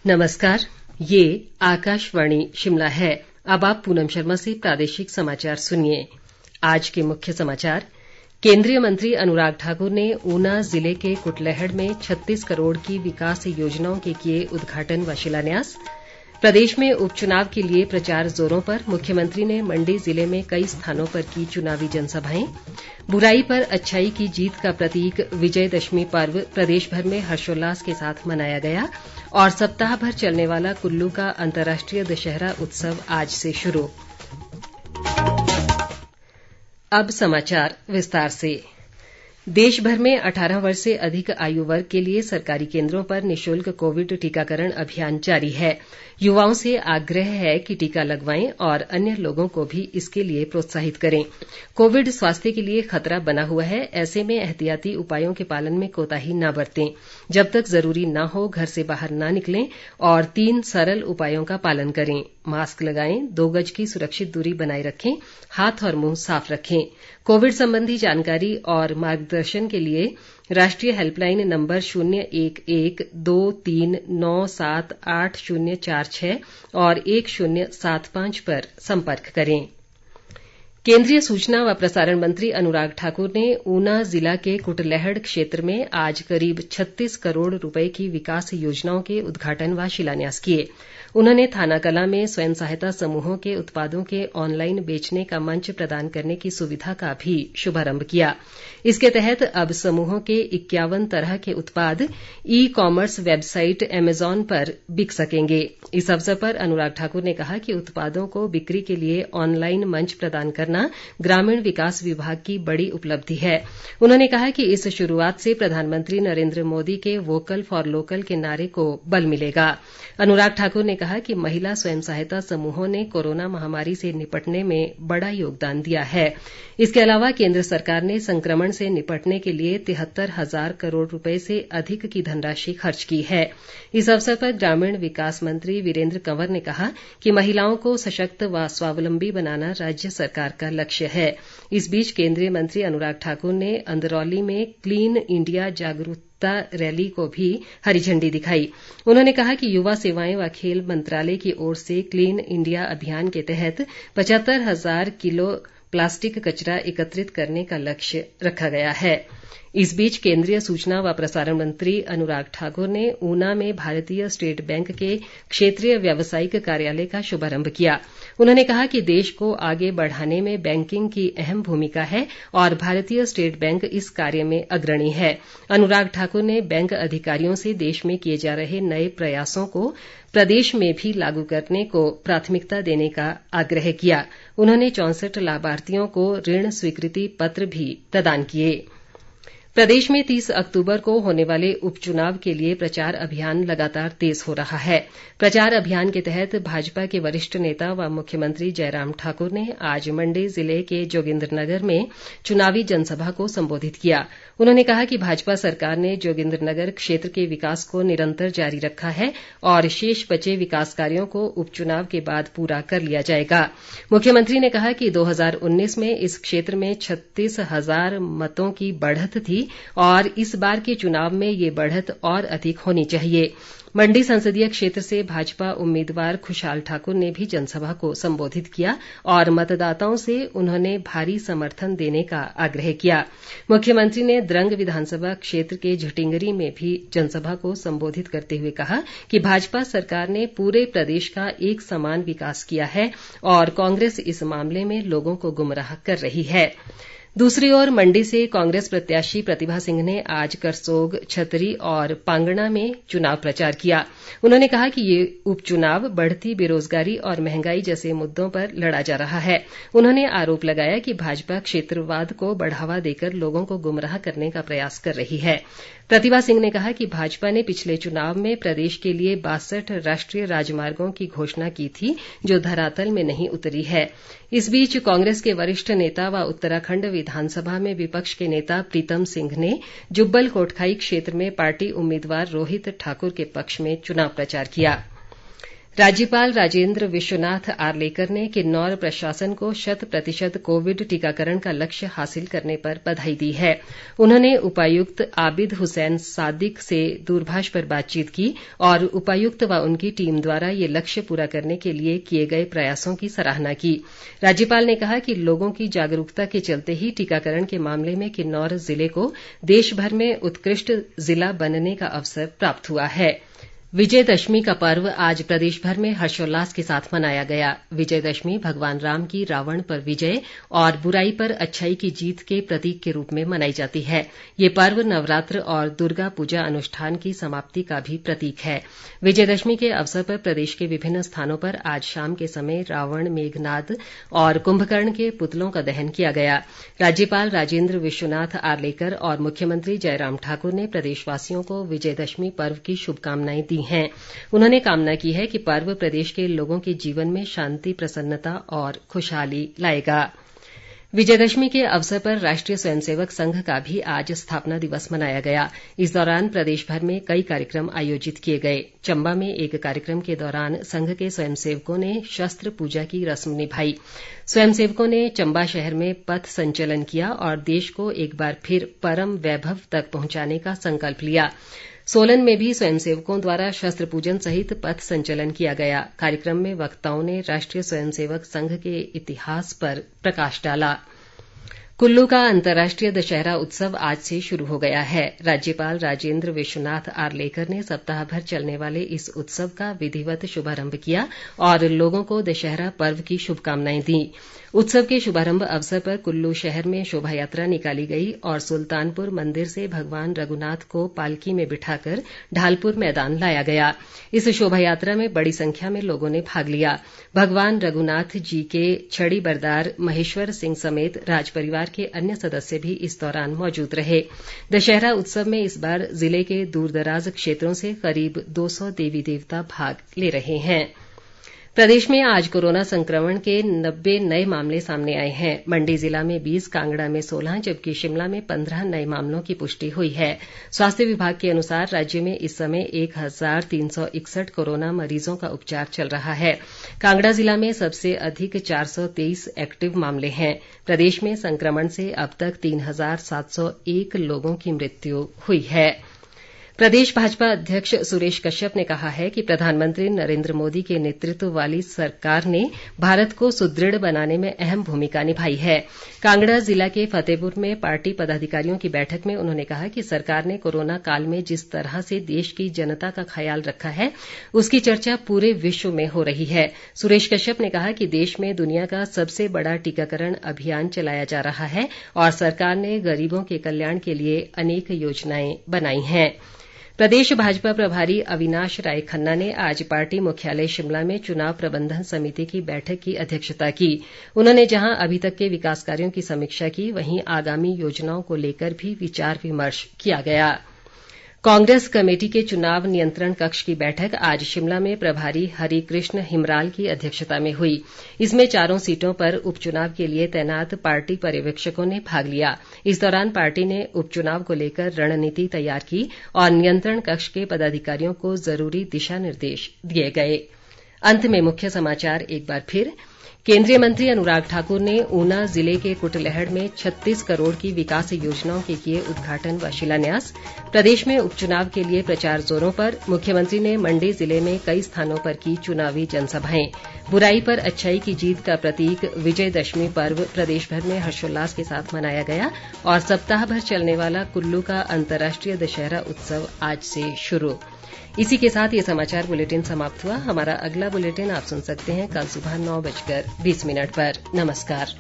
नमस्कार, ये आकाशवाणी शिमला है। अब आप पूनम शर्मा से प्रादेशिक समाचार सुनिए। आज के मुख्य समाचार। केंद्रीय मंत्री अनुराग ठाकुर ने ऊना जिले के कुटलैहड़ में 36 करोड़ की विकास योजनाओं के किए उद्घाटन व शिलान्यास। प्रदेश में उपचुनाव के लिए प्रचार जोरों पर। मुख्यमंत्री ने मंडी जिले में कई स्थानों पर की चुनावी जनसभाएं। बुराई पर अच्छाई की जीत का प्रतीक विजयदशमी पर्व प्रदेश भर में हर्षोल्लास के साथ मनाया गया। और सप्ताह भर चलने वाला कुल्लू का अंतर्राष्ट्रीय दशहरा उत्सव आज से शुरू। अब समाचार विस्तार से। देश भर में 18 वर्ष से अधिक आयु वर्ग के लिए सरकारी केंद्रों पर निःशुल्क कोविड टीकाकरण अभियान जारी है। युवाओं से आग्रह है कि टीका लगवाएं और अन्य लोगों को भी इसके लिए प्रोत्साहित करें। कोविड स्वास्थ्य के लिए खतरा बना हुआ है, ऐसे में एहतियाती उपायों के पालन में कोताही न बरतें। जब तक जरूरी न हो घर से बाहर न निकलें और 3 सरल उपायों का पालन करें। मास्क लगाएं, 2 गज की सुरक्षित दूरी बनाए रखें, हाथ और मुंह साफ रखें। कोविड संबंधी जानकारी और मार्गदर्शन के लिए राष्ट्रीय हेल्पलाइन नंबर 01123978046 और 1075 पर संपर्क करें। केंद्रीय सूचना व प्रसारण मंत्री अनुराग ठाकुर ने ऊना जिला के कुटलैहड़ क्षेत्र में आज करीब 36 करोड़ रुपए की विकास योजनाओं के उद्घाटन व शिलान्यास किए। उन्होंने थानाकलां में स्वयं सहायता समूहों के उत्पादों के ऑनलाइन बेचने का मंच प्रदान करने की सुविधा का भी शुभारंभ किया। इसके तहत अब समूहों के 51 तरह के उत्पाद ई कॉमर्स वेबसाइट अमेजॉन पर बिक सकेंगे। इस अवसर पर अनुराग ठाकुर ने कहा कि उत्पादों को बिक्री के लिए ऑनलाइन मंच प्रदान करना ग्रामीण विकास विभाग की बड़ी उपलब्धि है। उन्होंने कहा कि इस शुरुआत से प्रधानमंत्री नरेंद्र मोदी के वोकल फॉर लोकल के नारे को बल मिलेगा। अनुराग ठाकुर ने कहा कि महिला स्वयं सहायता समूहों ने कोरोना महामारी से निपटने में बड़ा योगदान दिया है। इसके अलावा केंद्र सरकार ने संक्रमण से निपटने के लिए 73,000 करोड़ रुपए से अधिक की धनराशि खर्च की है। इस अवसर पर ग्रामीण विकास मंत्री वीरेंद्र कंवर ने कहा कि महिलाओं को सशक्त व स्वावलंबी बनाना राज्य सरकार का लक्ष्य है। इस बीच केंद्रीय मंत्री अनुराग ठाकुर ने अंदरौली में क्लीन इंडिया जागरूकता रैली को भी हरी झंडी दिखाई। उन्होंने कहा कि युवा सेवाएं व खेल मंत्रालय की ओर से क्लीन इंडिया अभियान के तहत 75,000 किलो प्लास्टिक कचरा एकत्रित करने का लक्ष्य रखा गया है। इस बीच केंद्रीय सूचना व प्रसारण मंत्री अनुराग ठाकुर ने ऊना में भारतीय स्टेट बैंक के क्षेत्रीय व्यावसायिक कार्यालय का शुभारंभ किया। उन्होंने कहा कि देश को आगे बढ़ाने में बैंकिंग की अहम भूमिका है और भारतीय स्टेट बैंक इस कार्य में अग्रणी है। अनुराग ठाकुर ने बैंक अधिकारियों से देश में किए जा रहे नए प्रयासों को प्रदेश में भी लागू करने को प्राथमिकता देने का आग्रह किया। उन्होंने 64 लाभार्थियों को ऋण स्वीकृति पत्र भी प्रदान किए। प्रदेश में 30 अक्तूबर को होने वाले उपचुनाव के लिए प्रचार अभियान लगातार तेज हो रहा है। प्रचार अभियान के तहत भाजपा के वरिष्ठ नेता व मुख्यमंत्री जयराम ठाकुर ने आज मंडी जिले के जोगिन्द्रनगर में चुनावी जनसभा को संबोधित किया। उन्होंने कहा कि भाजपा सरकार ने जोगिन्द्रनगर क्षेत्र के विकास को निरंतर जारी रखा है और शेष बचे विकास कार्यों को उपचुनाव के बाद पूरा कर लिया जाएगा। मुख्यमंत्री ने कहा कि 2019 में इस क्षेत्र में 36,000 मतों की बढ़त थी और इस बार के चुनाव में ये बढ़त और अधिक होनी चाहिए। मंडी संसदीय क्षेत्र से भाजपा उम्मीदवार खुशहाल ठाकुर ने भी जनसभा को संबोधित किया और मतदाताओं से उन्होंने भारी समर्थन देने का आग्रह किया। मुख्यमंत्री ने द्रंग विधानसभा क्षेत्र के झटिंगरी में भी जनसभा को संबोधित करते हुए कहा कि भाजपा सरकार ने पूरे प्रदेश का एक समान विकास किया है और कांग्रेस इस मामले में लोगों को गुमराह कर रही है। दूसरी ओर मंडी से कांग्रेस प्रत्याशी प्रतिभा सिंह ने आज करसोग, छतरी और पांगणा में चुनाव प्रचार किया। उन्होंने कहा कि ये उपचुनाव बढ़ती बेरोजगारी और महंगाई जैसे मुद्दों पर लड़ा जा रहा है। उन्होंने आरोप लगाया कि भाजपा क्षेत्रवाद को बढ़ावा देकर लोगों को गुमराह करने का प्रयास कर रही है। प्रतिभा सिंह ने कहा कि भाजपा ने पिछले चुनाव में प्रदेश के लिए 62 राष्ट्रीय राजमार्गों की घोषणा की थी, जो धरातल में नहीं उतरी है। इस बीच कांग्रेस के वरिष्ठ नेता व उत्तराखंड विधानसभा में विपक्ष के नेता प्रीतम सिंह ने जुब्बल कोटखाई क्षेत्र में पार्टी उम्मीदवार रोहित ठाकुर के पक्ष में चुनाव प्रचार किया। राज्यपाल राजेंद्र विश्वनाथ आर्लेकर ने किन्नौर प्रशासन को 100% कोविड टीकाकरण का लक्ष्य हासिल करने पर बधाई दी है। उन्होंने उपायुक्त आबिद हुसैन सादिक से दूरभाष पर बातचीत की और उपायुक्त व उनकी टीम द्वारा ये लक्ष्य पूरा करने के लिए किए गए प्रयासों की सराहना की। राज्यपाल ने कहा कि लोगों की जागरूकता के चलते ही टीकाकरण के मामले में किन्नौर जिले को देशभर में उत्कृष्ट जिला बनने का अवसर प्राप्त हुआ है। विजयदशमी का पर्व आज प्रदेश भर में हर्षोल्लास के साथ मनाया गया। विजयदशमी भगवान राम की रावण पर विजय और बुराई पर अच्छाई की जीत के प्रतीक के रूप में मनाई जाती है। ये पर्व नवरात्र और दुर्गा पूजा अनुष्ठान की समाप्ति का भी प्रतीक है। विजयदशमी के अवसर पर प्रदेश के विभिन्न स्थानों पर आज शाम के समय रावण, मेघनाद और कुंभकर्ण के पुतलों का दहन किया गया। राज्यपाल राजेंद्र विश्वनाथ आर्लेकर और मुख्यमंत्री जयराम ठाकुर ने प्रदेशवासियों को विजयदशमी पर्व की शुभकामनाएं दी हैं। उन्होंने कामना की है कि पर्व प्रदेश के लोगों के जीवन में शांति, प्रसन्नता और खुशहाली लाएगा। विजयदशमी के अवसर पर राष्ट्रीय स्वयंसेवक संघ का भी आज स्थापना दिवस मनाया गया। इस दौरान प्रदेश भर में कई कार्यक्रम आयोजित किए गए। चंबा में एक कार्यक्रम के दौरान संघ के स्वयंसेवकों ने शस्त्र पूजा की रस्म निभाई। स्वयंसेवकों ने चंबा शहर में पथ संचलन किया और देश को एक बार फिर परम वैभव तक पहुंचाने का संकल्प लिया। सोलन में भी स्वयंसेवकों द्वारा शस्त्र पूजन सहित पथ संचलन किया गया। कार्यक्रम में वक्ताओं ने राष्ट्रीय स्वयंसेवक संघ के इतिहास पर प्रकाश डाला। कुल्लू का अंतर्राष्ट्रीय दशहरा उत्सव आज से शुरू हो गया है। राज्यपाल राजेंद्र विश्वनाथ आर्लेकर ने सप्ताह भर चलने वाले इस उत्सव का विधिवत शुभारंभ किया और लोगों को दशहरा पर्व की शुभकामनाएं दी। उत्सव के शुभारंभ अवसर पर कुल्लू शहर में शोभा यात्रा निकाली गई और सुल्तानपुर मंदिर से भगवान रघुनाथ को पालकी में बिठाकर ढालपुर मैदान लाया गया। इस शोभा यात्रा में बड़ी संख्या में लोगों ने भाग लिया। भगवान रघुनाथ जी के छड़ी बरदार महेश्वर सिंह समेत राज परिवार के अन्य सदस्य भी इस दौरान मौजूद रहे। दशहरा उत्सव में इस बार जिले के दूरदराज क्षेत्रों से करीब 200 देवी देवता भाग ले रहे हैं। प्रदेश में आज कोरोना संक्रमण के 90 नए मामले सामने आए हैं। मंडी जिला में 20, कांगड़ा में 16 जबकि शिमला में 15 नए मामलों की पुष्टि हुई है। स्वास्थ्य विभाग के अनुसार राज्य में इस समय 1361 कोरोना मरीजों का उपचार चल रहा है। कांगड़ा जिला में सबसे अधिक 423 एक्टिव मामले हैं। प्रदेश में संक्रमण से अब तक 3701 लोगों की मृत्यु हुई है। प्रदेश भाजपा अध्यक्ष सुरेश कश्यप ने कहा है कि प्रधानमंत्री नरेंद्र मोदी के नेतृत्व वाली सरकार ने भारत को सुदृढ़ बनाने में अहम भूमिका निभाई है। कांगड़ा जिला के फतेहपुर में पार्टी पदाधिकारियों की बैठक में उन्होंने कहा कि सरकार ने कोरोना काल में जिस तरह से देश की जनता का ख्याल रखा है उसकी चर्चा पूरे विश्व में हो रही है। सुरेश कश्यप ने कहा कि देश में दुनिया का सबसे बड़ा टीकाकरण अभियान चलाया जा रहा है और सरकार ने गरीबों के कल्याण के लिए अनेक योजनाएं बनाई हैं। प्रदेश भाजपा प्रभारी अविनाश राय खन्ना ने आज पार्टी मुख्यालय शिमला में चुनाव प्रबंधन समिति की बैठक की अध्यक्षता की। उन्होंने जहां अभी तक के विकास कार्यों की समीक्षा की, वहीं आगामी योजनाओं को लेकर भी विचार विमर्श किया गया। कांग्रेस कमेटी के चुनाव नियंत्रण कक्ष की बैठक आज शिमला में प्रभारी हरिकृष्ण हिमराल की अध्यक्षता में हुई। इसमें 4 सीटों पर उपचुनाव के लिए तैनात पार्टी पर्यवेक्षकों ने भाग लिया। इस दौरान पार्टी ने उपचुनाव को लेकर रणनीति तैयार की और नियंत्रण कक्ष के पदाधिकारियों को जरूरी दिशा निर्देश दिए गए। अंत में मुख्य समाचार एक बार फिर। केंद्रीय मंत्री अनुराग ठाकुर ने ऊना जिले के कुटलैहड़ में 36 करोड़ की विकास योजनाओं के किए उद्घाटन व शिलान्यास। प्रदेश में उपचुनाव के लिए प्रचार जोरों पर। मुख्यमंत्री ने मंडी जिले में कई स्थानों पर की चुनावी जनसभाएं। बुराई पर अच्छाई की जीत का प्रतीक विजयदशमी पर्व प्रदेश भर में हर्षोल्लास के साथ मनाया गया और सप्ताह भर चलने वाला कुल्लू का अंतर्राष्ट्रीय दशहरा उत्सव आज से शुरू। इसी के साथ ये समाचार बुलेटिन समाप्त हुआ। हमारा अगला बुलेटिन आप सुन सकते हैं कल सुबह 9:20 पर। नमस्कार।